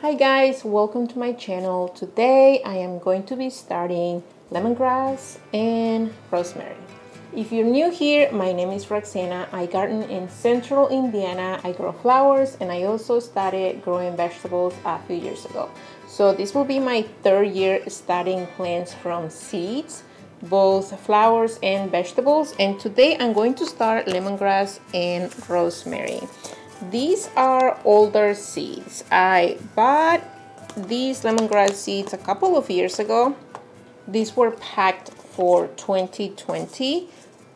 Hi guys, welcome to my channel. Today I am going to be starting lemongrass and rosemary. If you're new here, my name is Roxana. I garden in central Indiana. I grow flowers and I also started growing vegetables a few years ago. So this will be my third year starting plants from seeds, both flowers and vegetables. And today I'm going to start lemongrass and rosemary. These are older seeds. I bought these lemongrass seeds a couple of years ago. These were packed for 2020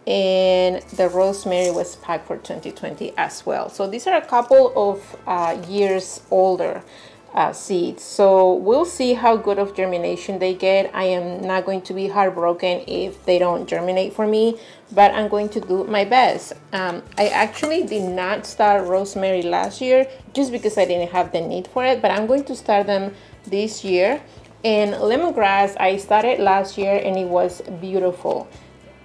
and the rosemary was packed for 2020 as well. So these are a couple of years older seeds. So we'll see how good of germination they get. I am not going to be heartbroken if they don't germinate for me, but I'm going to do my best. I actually did not start rosemary last year just because I didn't have the need for it, but I'm going to start them this year. And lemongrass, I started last year and it was beautiful.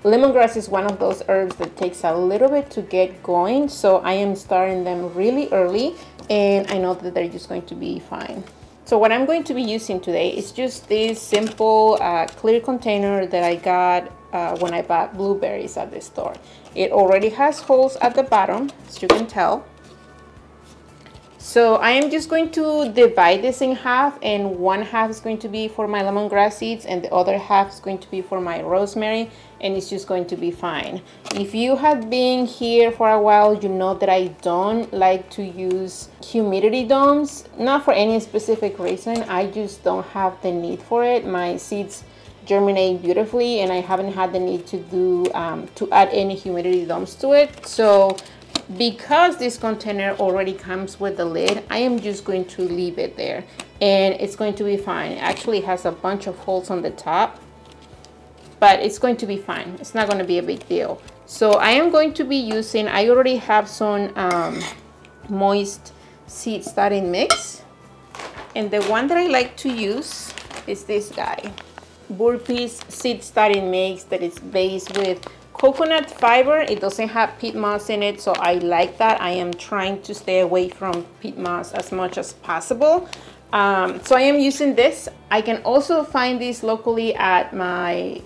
Lemongrass is one of those herbs that takes a little bit to get going, so I am starting them really early and I know that they're just going to be fine. So what I'm going to be using today is just this simple clear container that I got when I bought blueberries at the store. It already has holes at the bottom, as you can tell. So I am just going to divide this in half, and one half is going to be for my lemongrass seeds and the other half is going to be for my rosemary, and it's just going to be fine. If you have been here for a while, you know that I don't like to use humidity domes, not for any specific reason. I just don't have the need for it. My seeds germinate beautifully and I haven't had the need to do to add any humidity domes to it. So because this container already comes with the lid, I am just going to leave it there and it's going to be fine. It actually has a bunch of holes on the top, but it's going to be fine. It's not going to be a big deal. So I am going to be using, I already have some moist seed starting mix, and the one that I like to use is this guy, Burpee's seed starting mix, that is based with coconut fiber. It doesn't have peat moss in it, so I like that. I am trying to stay away from peat moss as much as possible. So I am using this. I can also find this locally at my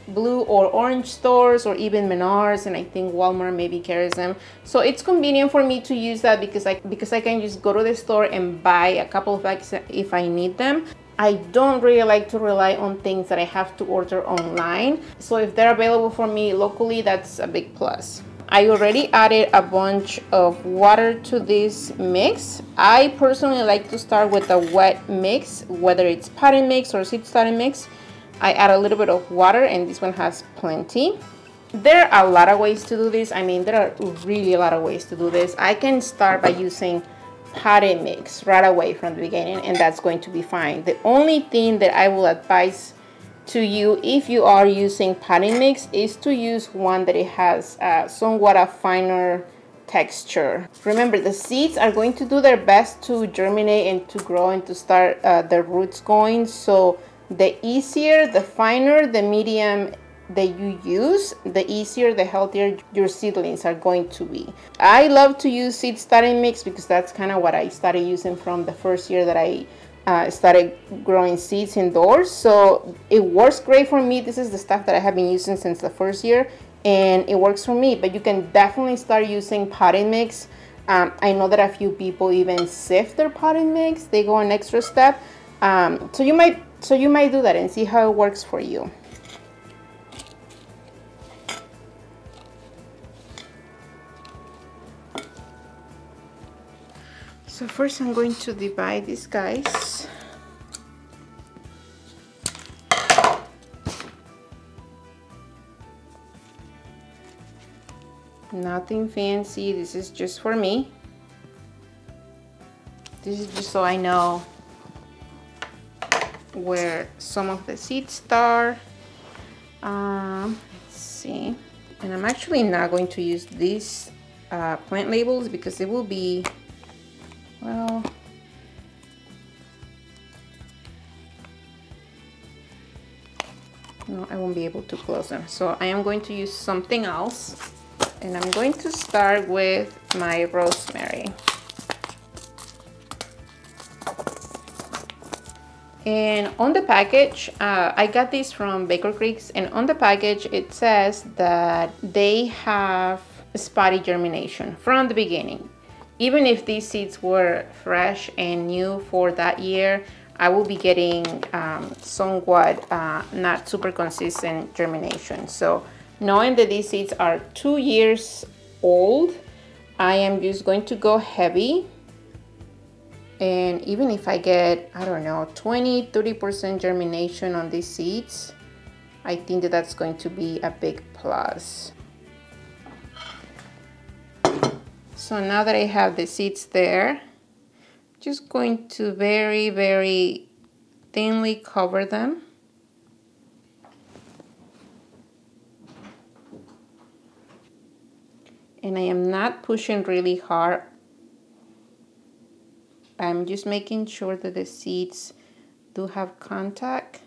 blue or orange stores or even Menards, and I think Walmart maybe carries them. So it's convenient for me to use that because I can just go to the store and buy a couple of bags if I need them. I don't really like to rely on things that I have to order online. So if they're available for me locally, that's a big plus. I already added a bunch of water to this mix. I personally like to start with a wet mix, whether it's potting mix or seed starting mix. I add a little bit of water and this one has plenty. There are a lot of ways to do this. I mean, there are really a lot of ways to do this. I can start by using potting mix right away from the beginning and that's going to be fine. The only thing that I will advise to you if you are using potting mix is to use one that it has somewhat a finer texture. Remember, the seeds are going to do their best to germinate and to grow and to start their roots going. So the easier, the finer, the medium that you use, the easier, the healthier your seedlings are going to be. I love to use seed starting mix because that's kind of what I started using from the first year that I started growing seeds indoors. So it works great for me. This is the stuff that I have been using since the first year and it works for me, but you can definitely start using potting mix. I know that a few people even sift their potting mix. They go an extra step. So you might do that and see how it works for you. So first I'm going to divide these guys. Nothing fancy, this is just for me. This is just so I know where some of the seeds start. Let's see. And I'm actually not going to use these plant labels because it will be, well, no, I won't be able to close them. So I am going to use something else and I'm going to start with my rosemary. And on the package, I got this from Baker Creeks, and on the package it says that they have spotty germination from the beginning. Even if these seeds were fresh and new for that year, I will be getting somewhat not super consistent germination. So knowing that these seeds are 2 years old, I am just going to go heavy. And even if I get, I don't know, 20-30% germination on these seeds, I think that that's going to be a big plus. So now that I have the seeds there, just going to very, very thinly cover them. And I am not pushing really hard. I'm just making sure that the seeds do have contact.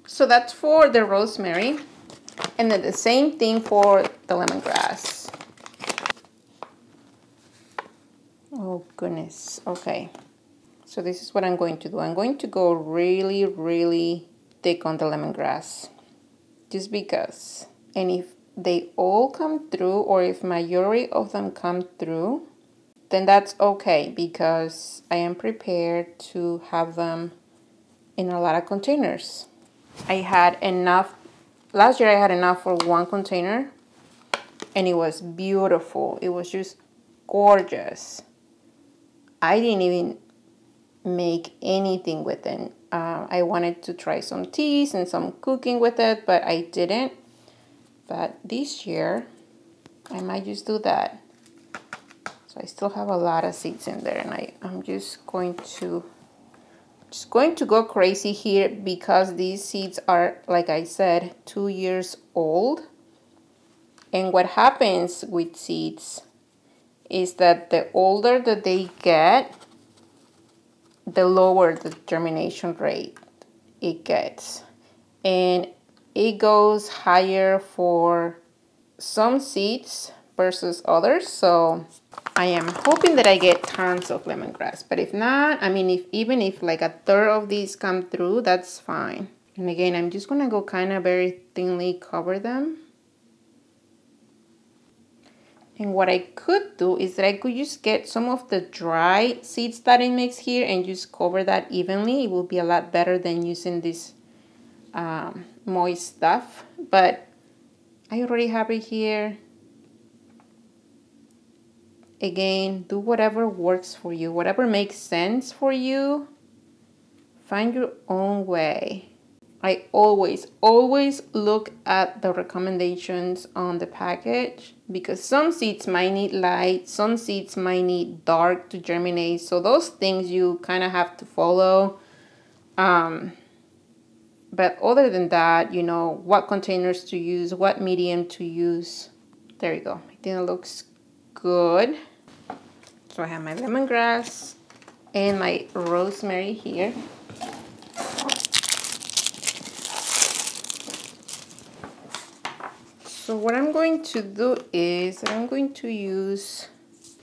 So that's for the rosemary. And then the same thing for the lemongrass. Oh goodness, okay. So this is what I'm going to do. I'm going to go really, really thick on the lemongrass. Just because. And if they all come through, or if majority of them come through, then that's okay, because I am prepared to have them in a lot of containers. I had enough, last year I had enough for 1 container, and it was beautiful. It was just gorgeous. I didn't even make anything with it. I wanted to try some teas and some cooking with it, but I didn't. But this year, I might just do that. So I still have a lot of seeds in there, and I'm just going to go crazy here, because these seeds are, like I said, 2 years old. And what happens with seeds is that the older that they get, the lower the germination rate it gets. And it goes higher for some seeds versus others. So I am hoping that I get tons of lemongrass. But if not, I mean, even if like a third of these come through, that's fine. And again, I'm just gonna go kind of very thinly cover them. And what I could do is that I could just get some of the dry seed starting mix here and just cover that evenly. It will be a lot better than using this moist stuff. But I already have it here. Again, do whatever works for you, whatever makes sense for you. Find your own way. I always look at the recommendations on the package, because some seeds might need light, some seeds might need dark to germinate. So those things you kind of have to follow. But other than that, you know, what containers to use, what medium to use. There you go. I think it looks good. So I have my lemongrass and my rosemary here. So what I'm going to do is I'm going to use,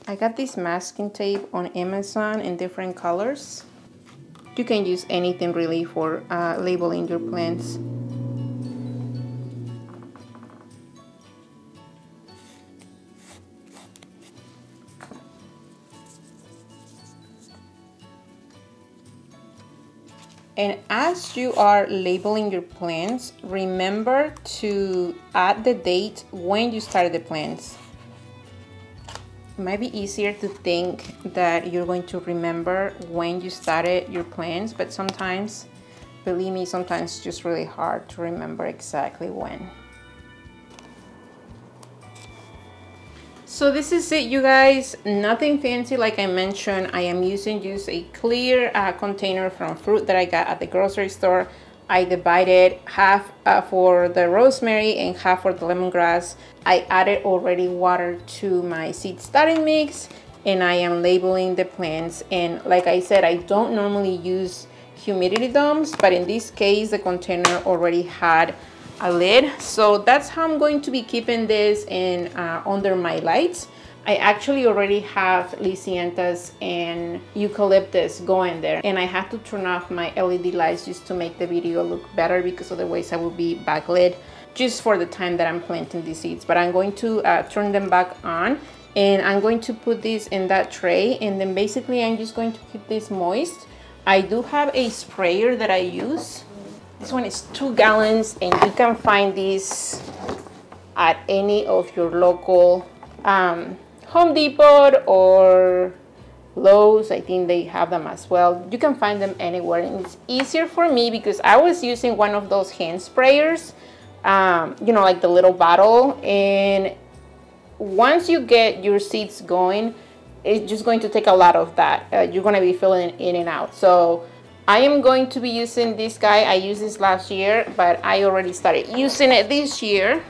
I got this masking tape on Amazon in different colors. You can use anything really for labeling your plants. And as you are labeling your plants, remember to add the date when you started the plants. It might be easier to think that you're going to remember when you started your plants, but sometimes, believe me, sometimes it's just really hard to remember exactly when. So this is it, you guys. Nothing fancy, like I mentioned. I am using just a clear container from fruit that I got at the grocery store. I divided half for the rosemary and half for the lemongrass. I added already water to my seed starting mix, and I am labeling the plants. And like I said, I don't normally use humidity domes, but in this case the container already had a lid. So that's how I'm going to be keeping this in under my lights. I actually already have lisianthus and eucalyptus going there, and I have to turn off my LED lights just to make the video look better, because otherwise I will be backlit just for the time that I'm planting these seeds. But I'm going to turn them back on, and I'm going to put this in that tray, and then basically I'm just going to keep this moist. I do have a sprayer that I use. This one is 2 gallons, and you can find this at any of your local Home Depot or Lowe's. I think they have them as well. You can find them anywhere, and it's easier for me because I was using one of those hand sprayers, you know, like the little bottle, and once you get your seeds going, it's just going to take a lot of that. You're going to be filling it in and out. So I am going to be using this guy. I used this last year, but I already started using it this year,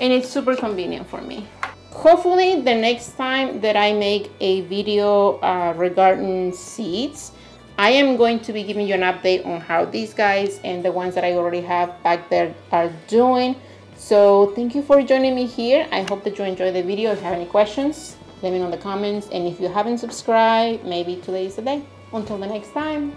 and it's super convenient for me. Hopefully the next time that I make a video regarding seeds, I am going to be giving you an update on how these guys and the ones that I already have back there are doing. So thank you for joining me here. I hope that you enjoyed the video. If you have any questions, let me know in the comments. And if you haven't subscribed, maybe today is the day. Until the next time.